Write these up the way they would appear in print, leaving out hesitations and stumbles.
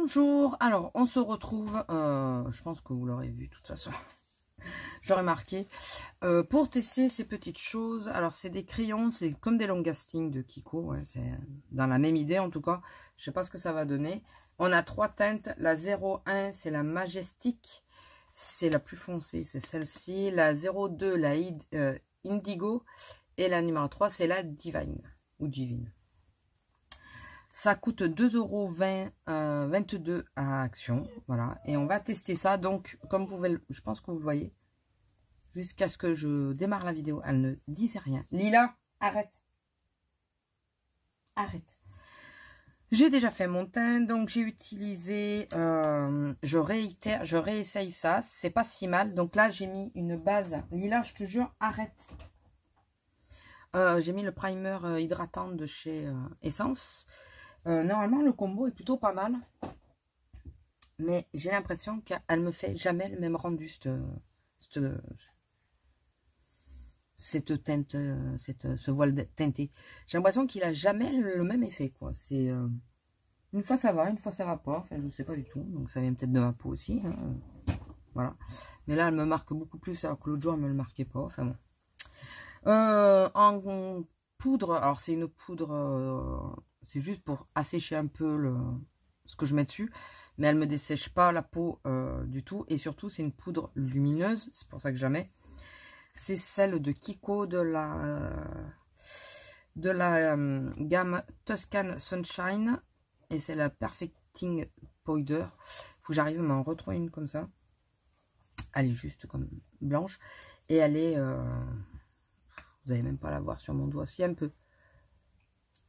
Bonjour, alors on se retrouve, je pense que vous l'aurez vu de toute façon, j'aurais marqué, pour tester ces petites choses. Alors c'est des crayons, c'est comme des long lasting de Kiko, ouais, c'est dans la même idée en tout cas, je sais pas ce que ça va donner. On a 3 teintes, la 01 c'est la Majestic, c'est la plus foncée, c'est celle-ci, la 02 la Indigo, et la numéro 3 c'est la Divine, ou Divine. Ça coûte 2,20 € 22 à Action. Voilà. Et on va tester ça. Donc, comme vous pouvez, je pense que vous le voyez. Jusqu'à ce que je démarre la vidéo. Elle ne disait rien. Lila, arrête. Arrête. J'ai déjà fait mon teint. Donc, j'ai utilisé... je réitère, je réessaye ça. C'est pas si mal. Donc là, j'ai mis une base. Lila, je te jure, arrête. J'ai mis le primer hydratant de chez Essence. Normalement, le combo est plutôt pas mal. Mais j'ai l'impression qu'elle me fait jamais le même rendu, cette teinte, ce voile teinté. J'ai l'impression qu'il a jamais le même effet, quoi. C'est une fois ça va, une fois ça va pas. Enfin, je ne sais pas du tout. Donc ça vient peut-être de ma peau aussi. Hein. Voilà. Mais là, elle me marque beaucoup plus, alors que l'autre jour, elle me le marquait pas. Enfin bon. En poudre, alors c'est une poudre, c'est juste pour assécher un peu ce que je mets dessus, mais elle me dessèche pas la peau du tout, et surtout c'est une poudre lumineuse, c'est pour ça que j'en mets. C'est celle de Kiko de la gamme Tuscan Sunshine, et c'est la Perfecting Powder. Il faut que j'arrive à m'en retrouver une comme ça. Elle est juste comme blanche, et elle est... vous n'allez même pas la voir sur mon doigt. Si, un peu.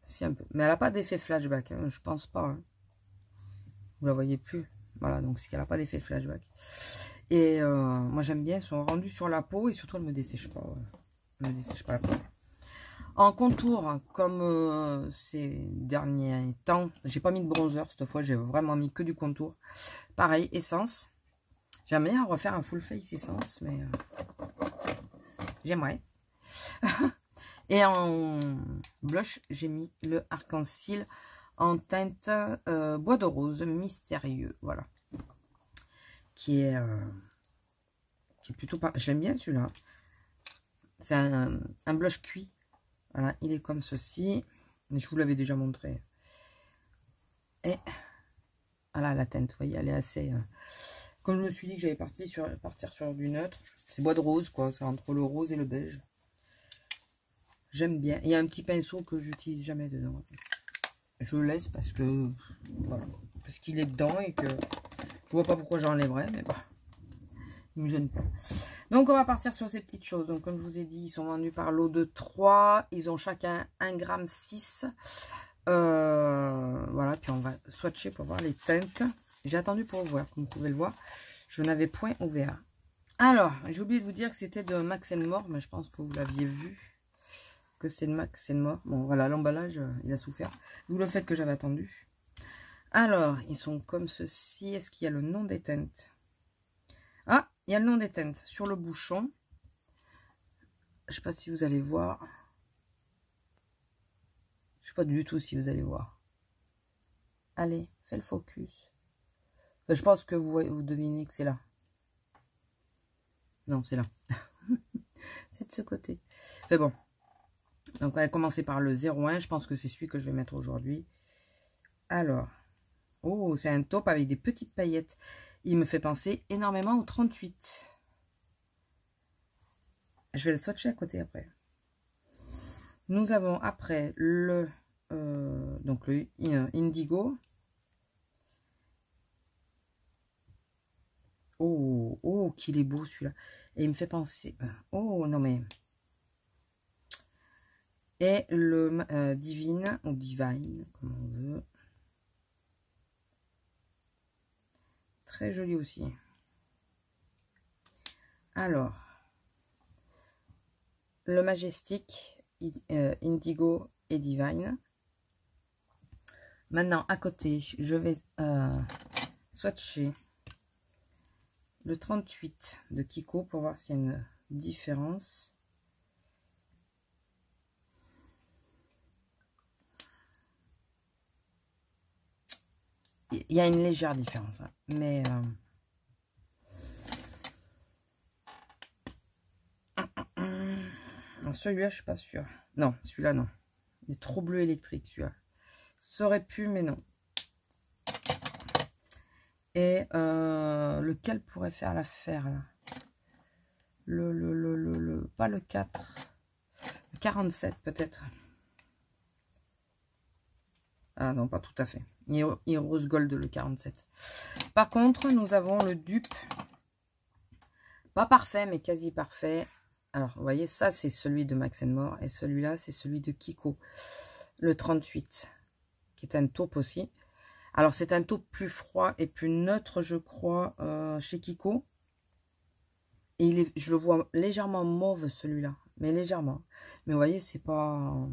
Si, un peu. Mais elle n'a pas d'effet flashback. Hein, je pense pas. Hein. Vous la voyez plus. Voilà, donc c'est qu'elle n'a pas d'effet flashback. Et moi, j'aime bien son rendu sur la peau. Et surtout, elle ne me dessèche pas. Elle ne me dessèche pas la peau. En contour, comme ces derniers temps, j'ai pas mis de bronzer. Cette fois, j'ai vraiment mis que du contour. Pareil, Essence. J'aimerais bien refaire un full face Essence. Mais j'aimerais. Et en blush, j'ai mis le arc-en-ciel en teinte bois de rose mystérieux, voilà. Qui est plutôt pas... J'aime bien celui-là. C'est un blush cuit. Voilà, il est comme ceci. Je vous l'avais déjà montré. Et voilà la teinte, vous voyez, elle est assez... comme je me suis dit que j'allais partir sur du neutre. C'est bois de rose, quoi. C'est entre le rose et le beige. J'aime bien. Il y a un petit pinceau que j'utilise jamais dedans. Je le laisse parce que voilà, parce qu'il est dedans et que je vois pas pourquoi j'enlèverais, mais bon, il me gêne pas. Donc on va partir sur ces petites choses. Donc comme je vous ai dit, ils sont vendus par lot de 3. Ils ont chacun 1,6 g. Voilà, puis on va swatcher pour voir les teintes. J'ai attendu pour ouvrir, comme vous pouvez le voir. Je n'avais point ouvert. Alors, j'ai oublié de vous dire que c'était de Max More, mais je pense que vous l'aviez vu. Que c'est de Max More. Bon, voilà, l'emballage, il a souffert. D'où le fait que j'avais attendu. Alors, ils sont comme ceci. Est-ce qu'il y a le nom des teintes? Ah, il y a le nom des teintes sur le bouchon. Je ne sais pas si vous allez voir. Je ne sais pas du tout si vous allez voir. Allez, fais le focus. Je pense que vous devinez que c'est là. Non, c'est là. C'est de ce côté. Mais bon. Donc, on va commencer par le 01. Je pense que c'est celui que je vais mettre aujourd'hui. Alors. Oh, c'est un taupe avec des petites paillettes. Il me fait penser énormément au 38. Je vais le swatcher à côté après. Nous avons après le Indigo. Oh, oh, qu'il est beau celui-là. Et il me fait penser... oh, non mais... Et le Divine, ou Divine, comme on veut. Très joli aussi. Alors, le Majestic, Indigo et Divine. Maintenant, à côté, je vais swatcher le 38 de Kiko pour voir s'il y a une différence. Il y a une légère différence. Hein. Mais... celui-là, je suis pas sûre. Non, celui-là, non. Il est trop bleu électrique, celui-là. Ça aurait pu, mais non. Et lequel pourrait faire l'affaire, là? Pas le 4. Le 47, peut-être. Ah non, pas tout à fait. Il est rose gold, le 47. Par contre, nous avons le dupe. Pas parfait, mais quasi parfait. Alors, vous voyez, ça, c'est celui de Max & More. Et celui-là, c'est celui de Kiko. Le 38. Qui est un taupe aussi. Alors, c'est un taupe plus froid et plus neutre, je crois, chez Kiko. Et je le vois légèrement mauve, celui-là. Mais légèrement. Mais vous voyez, c'est pas...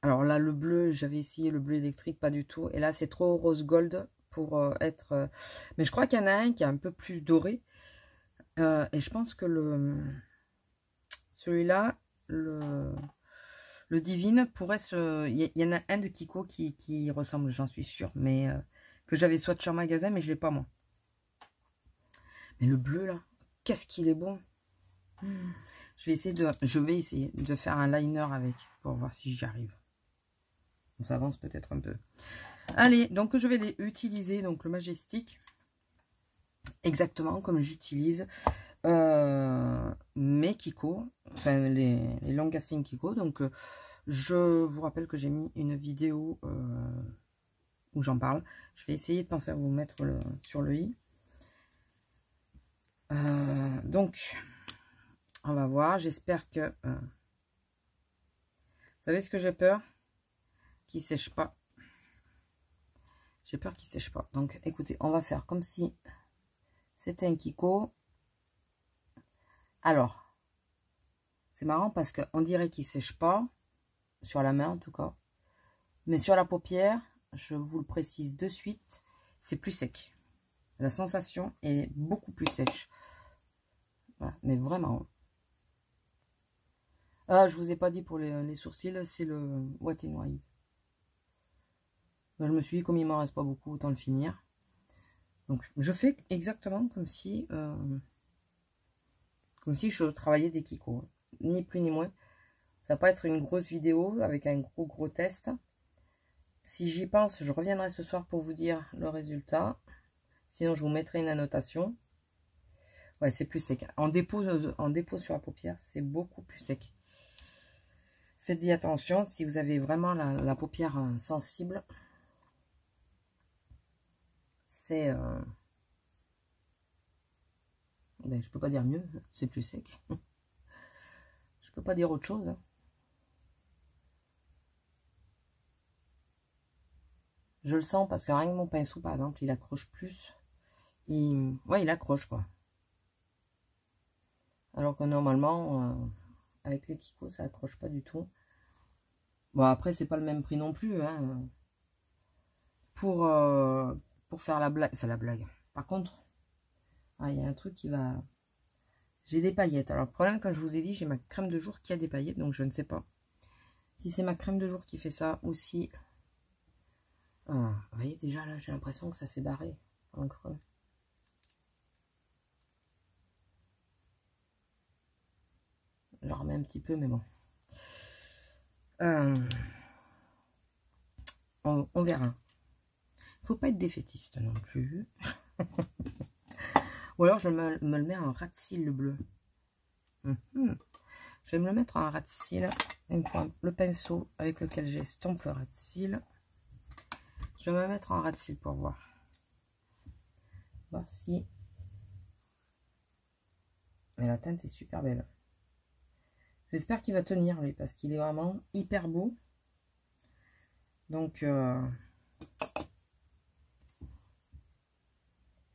Alors là, le bleu, j'avais essayé le bleu électrique, pas du tout. Et là, c'est trop rose gold pour être... Mais je crois qu'il y en a un qui est un peu plus doré. Et je pense que celui-là, le Divine, pourrait se... Il y en a un de Kiko qui ressemble, j'en suis sûre. Mais que j'avais swatché en magasin, mais je ne l'ai pas, moi. Mais le bleu, là, qu'est-ce qu'il est bon. Je vais essayer de faire un liner avec, pour voir si j'y arrive. On s'avance peut-être un peu. Allez, donc je vais les utiliser, donc le Majestic, exactement comme j'utilise mes Kiko, enfin les long lasting Kiko. Donc je vous rappelle que j'ai mis une vidéo où j'en parle. Je vais essayer de penser à vous mettre sur le i. Donc on va voir, j'espère que... vous savez ce que j'ai peur? Qu'il sèche pas. J'ai peur qu'il sèche pas. Donc écoutez, on va faire comme si c'était un Kiko. Alors, c'est marrant parce qu'on dirait qu'il sèche pas, sur la main en tout cas. Mais sur la paupière, je vous le précise de suite, c'est plus sec. La sensation est beaucoup plus sèche. Voilà, mais vraiment. Ah, je vous ai pas dit pour les sourcils, c'est le Wet n Wild. Je me suis dit, comme il m'en reste pas beaucoup, autant le finir. Donc, je fais exactement comme si je travaillais des Kiko. Ni plus ni moins. Ça va pas être une grosse vidéo avec un gros test. Si j'y pense, je reviendrai ce soir pour vous dire le résultat. Sinon, je vous mettrai une annotation. Ouais, c'est plus sec. En dépôt sur la paupière, c'est beaucoup plus sec. Faites-y attention si vous avez vraiment la paupière sensible. C'est... Ben, je peux pas dire mieux, c'est plus sec. Je peux pas dire autre chose. Je le sens parce que rien que mon pinceau, par exemple, il accroche plus. Ouais, il accroche, quoi. Alors que normalement, avec les Kiko, ça accroche pas du tout. Bon, après, c'est pas le même prix non plus. Hein. Pour faire la blague. Enfin, la blague. Par contre, il y a un truc qui va... J'ai des paillettes. Alors, le problème, comme je vous ai dit, j'ai ma crème de jour qui a des paillettes. Donc, je ne sais pas si c'est ma crème de jour qui fait ça ou si... vous voyez, déjà, là, j'ai l'impression que ça s'est barré en creux. Je remets un petit peu, mais bon. On verra. Il faut pas être défaitiste non plus. Ou alors je me le mets en ras de cils, le bleu. Je vais me le mettre en ras de cils. Une fois le pinceau avec lequel j'estompe le ras de cils. Je vais me mettre en ras de cils pour voir. Voir si... Mais la teinte est super belle. J'espère qu'il va tenir, lui, parce qu'il est vraiment hyper beau. Donc,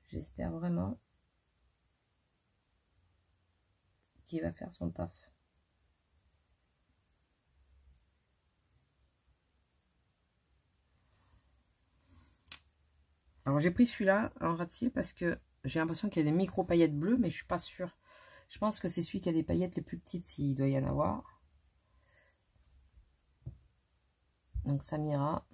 j'espère vraiment qu'il va faire son taf. Alors, j'ai pris celui-là en ras de cils parce que j'ai l'impression qu'il y a des micro paillettes bleues, mais je suis pas sûre. Je pense que c'est celui qui a des paillettes les plus petites, s'il doit y en avoir. Donc, ça m'ira.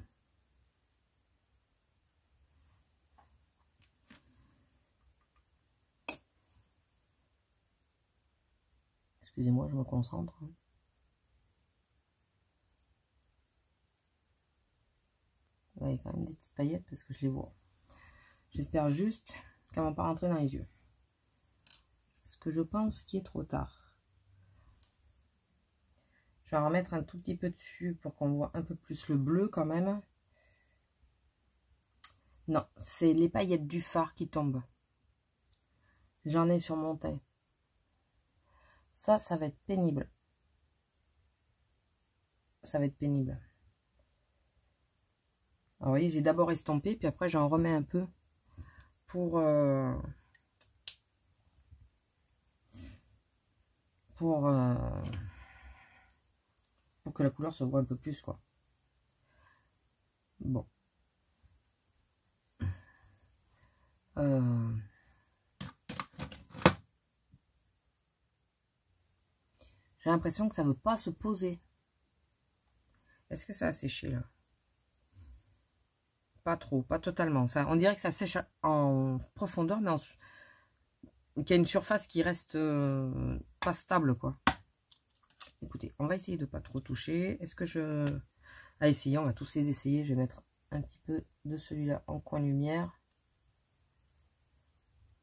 Excusez-moi, je me concentre. Là, il y a quand même des petites paillettes parce que je les vois. J'espère juste qu'elles ne vont pas rentrer dans les yeux. Ce que je pense qu'il est trop tard. Je vais en remettre un tout petit peu dessus pour qu'on voit un peu plus le bleu quand même. Non, c'est les paillettes du fard qui tombent. J'en ai sur mon teint. Ça va être pénible. Ça va être pénible. Alors, vous voyez, j'ai d'abord estompé, puis après, j'en remets un peu pour que la couleur se voit un peu plus, quoi. Bon. J'ai l'impression que ça ne veut pas se poser. Est-ce que ça a séché, là? Pas trop, pas totalement. Ça, on dirait que ça sèche en profondeur, mais qu'il y a une surface qui reste pas stable, quoi. Écoutez, on va essayer de pas trop toucher. Est-ce que je... À essayer, on va tous les essayer. Je vais mettre un petit peu de celui-là en coin lumière.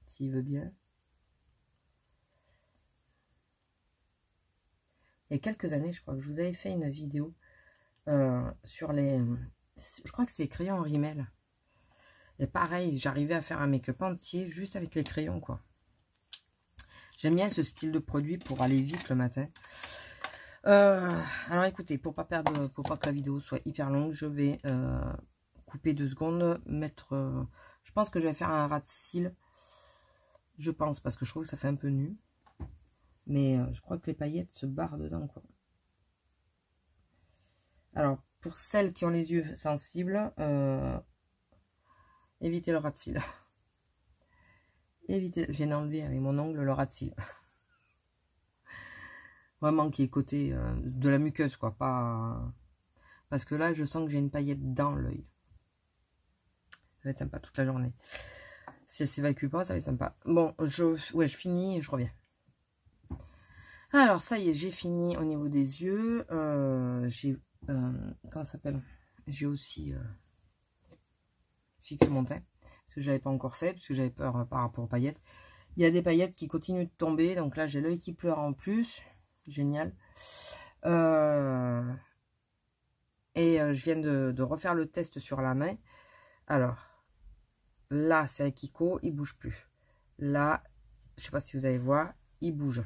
S'il veut bien. Il y a quelques années, je crois que je vous avais fait une vidéo sur les... Je crois que c'est les crayons en rimel. Et pareil, j'arrivais à faire un make-up entier juste avec les crayons, quoi. J'aime bien ce style de produit pour aller vite le matin. Alors écoutez, pour pas que la vidéo soit hyper longue, je vais couper 2 secondes, mettre... je pense que je vais faire un ras de cils. Je pense, parce que je trouve que ça fait un peu nu. Mais je crois que les paillettes se barrent dedans, quoi. Alors, pour celles qui ont les yeux sensibles, évitez le ras de cils. Évitez, je viens d'enlever avec mon ongle le ras de cils. Vraiment qui est côté de la muqueuse, quoi. Pas... Parce que là, je sens que j'ai une paillette dans l'œil. Ça va être sympa toute la journée. Si elle s'évacue pas, ça va être sympa. Bon, je finis et je reviens. Alors, ça y est, j'ai fini au niveau des yeux. J'ai... comment ça s'appelle? J'ai aussi fixé mon teint. Parce que je n'avais pas encore fait, parce que j'avais peur par rapport aux paillettes. Il y a des paillettes qui continuent de tomber. Donc là, j'ai l'œil qui pleure en plus. Génial. Je viens de refaire le test sur la main. Alors, là, c'est un Kiko, il bouge plus. Là, je sais pas si vous allez voir, il bouge.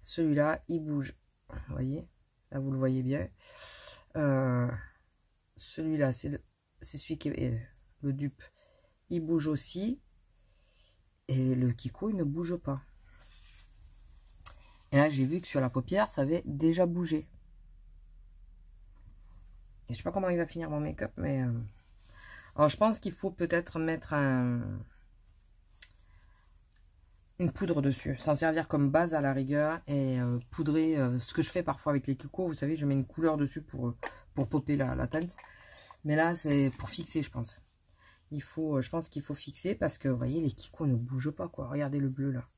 Celui-là, il bouge. Vous voyez? Là, vous le voyez bien. Celui-là, c'est celui qui est le dupe. Il bouge aussi. Et le Kiko, il ne bouge pas. Et là, j'ai vu que sur la paupière, ça avait déjà bougé. Et je sais pas comment il va finir mon make-up, mais... Alors, je pense qu'il faut peut-être mettre une poudre dessus. S'en servir comme base à la rigueur. Et poudrer ce que je fais parfois avec les Kiko. Vous savez, je mets une couleur dessus pour popper la teinte. Mais là, c'est pour fixer, je pense. Je pense qu'il faut fixer parce que, vous voyez, les Kiko ne bougent pas, quoi. Regardez le bleu, là.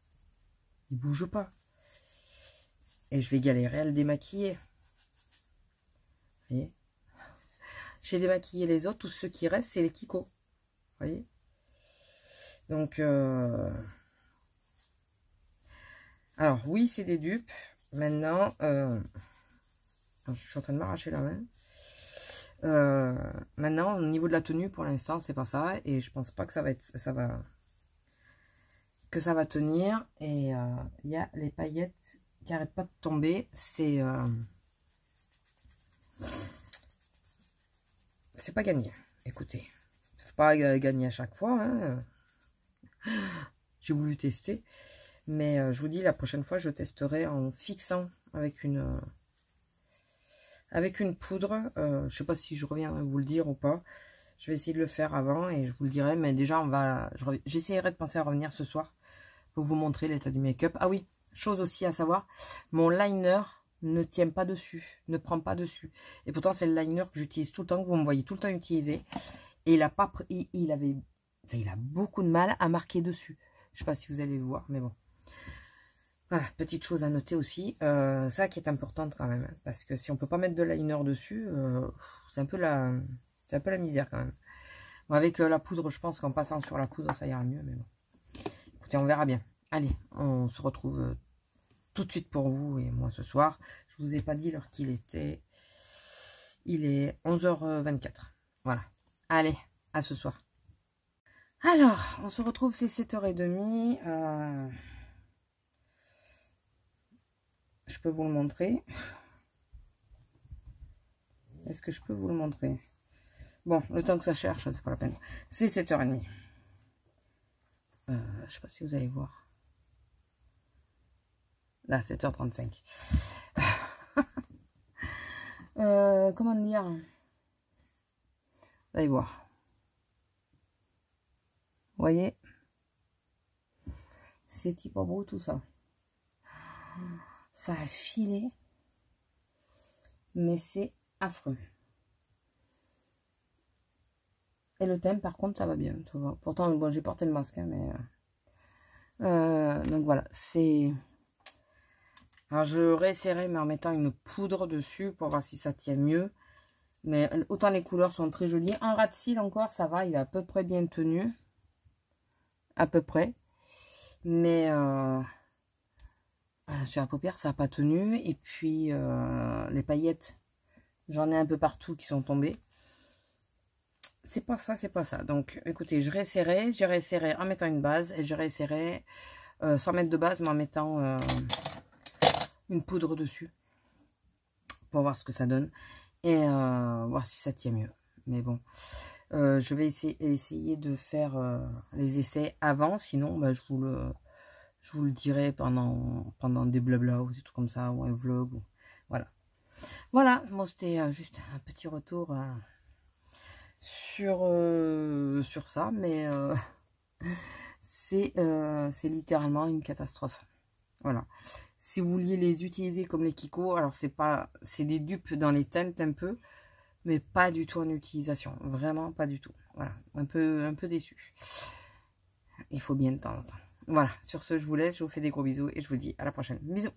Il bouge pas. Et je vais galérer à le démaquiller. Vous voyez? J'ai démaquillé les autres. Tous ceux qui restent, c'est les Kiko. Vous voyez? Donc, alors, oui, c'est des dupes. Maintenant, je suis en train de m'arracher la main. Maintenant, au niveau de la tenue, pour l'instant, c'est pas ça. Et je pense pas que ça va être... que ça va tenir. Et il y a les paillettes qui n'arrêtent pas de tomber. C'est pas gagné. Écoutez, faut pas gagner à chaque fois. Hein. J'ai voulu tester. Mais je vous dis, la prochaine fois, je testerai en fixant avec une poudre. Je sais pas si je reviens à vous le dire ou pas. Je vais essayer de le faire avant et je vous le dirai. Mais déjà, j'essaierai de penser à revenir ce soir pour vous montrer l'état du make-up. Ah oui, chose aussi à savoir, mon liner ne tient pas dessus, ne prend pas dessus. Et pourtant, c'est le liner que j'utilise tout le temps, que vous me voyez tout le temps utiliser. Et il a beaucoup de mal à marquer dessus. Je sais pas si vous allez le voir, mais bon. Voilà, petite chose à noter aussi, ça qui est importante quand même, parce que si on peut pas mettre de liner dessus, c'est un peu la misère quand même. Bon, avec la poudre, je pense qu'en passant sur la poudre, ça ira mieux, mais bon. Écoutez, on verra bien. Allez, on se retrouve tout de suite pour vous et moi ce soir. Je vous ai pas dit l'heure qu'il était. Il est 11h24. Voilà. Allez, à ce soir. Alors, on se retrouve, c'est 7h30. Je peux vous le montrer. Est-ce que je peux vous le montrer? Bon, le temps que ça cherche, c'est pas la peine. C'est 7h30. Je sais pas si vous allez voir. Là, 7h35. Comment dire? Vous allez voir. Vous voyez? C'est pas beau tout ça. Ça a filé. Mais c'est affreux. Et le thème, par contre, ça va bien. Ça va. Pourtant, bon, j'ai porté le masque, hein, mais... donc voilà, c'est... Alors, je réessayerai, mais en mettant une poudre dessus pour voir si ça tient mieux. Mais autant les couleurs sont très jolies. En ras de cils encore, ça va, il est à peu près bien tenu. À peu près. Mais sur la paupière, ça n'a pas tenu. Et puis, les paillettes, j'en ai un peu partout qui sont tombées. C'est pas ça, c'est pas ça. Donc, écoutez, je réessayerai en mettant une base. Et je réessayerai sans mettre de base, mais en mettant une poudre dessus. Pour voir ce que ça donne. Et voir si ça tient mieux. Mais bon, je vais essayer de faire les essais avant. Sinon, bah, je vous le dirai pendant des blabla ou des trucs comme ça. Ou un vlog. Ou, voilà. Voilà, bon, c'était juste un petit retour sur ça. Mais c'est littéralement une catastrophe. Voilà. Si vous vouliez les utiliser comme les Kiko, alors c'est des dupes dans les teintes un peu, mais pas du tout en utilisation. Vraiment pas du tout. Voilà, un peu déçu. Il faut bien de temps en temps. Voilà, sur ce, je vous laisse, je vous fais des gros bisous et je vous dis à la prochaine. Bisous.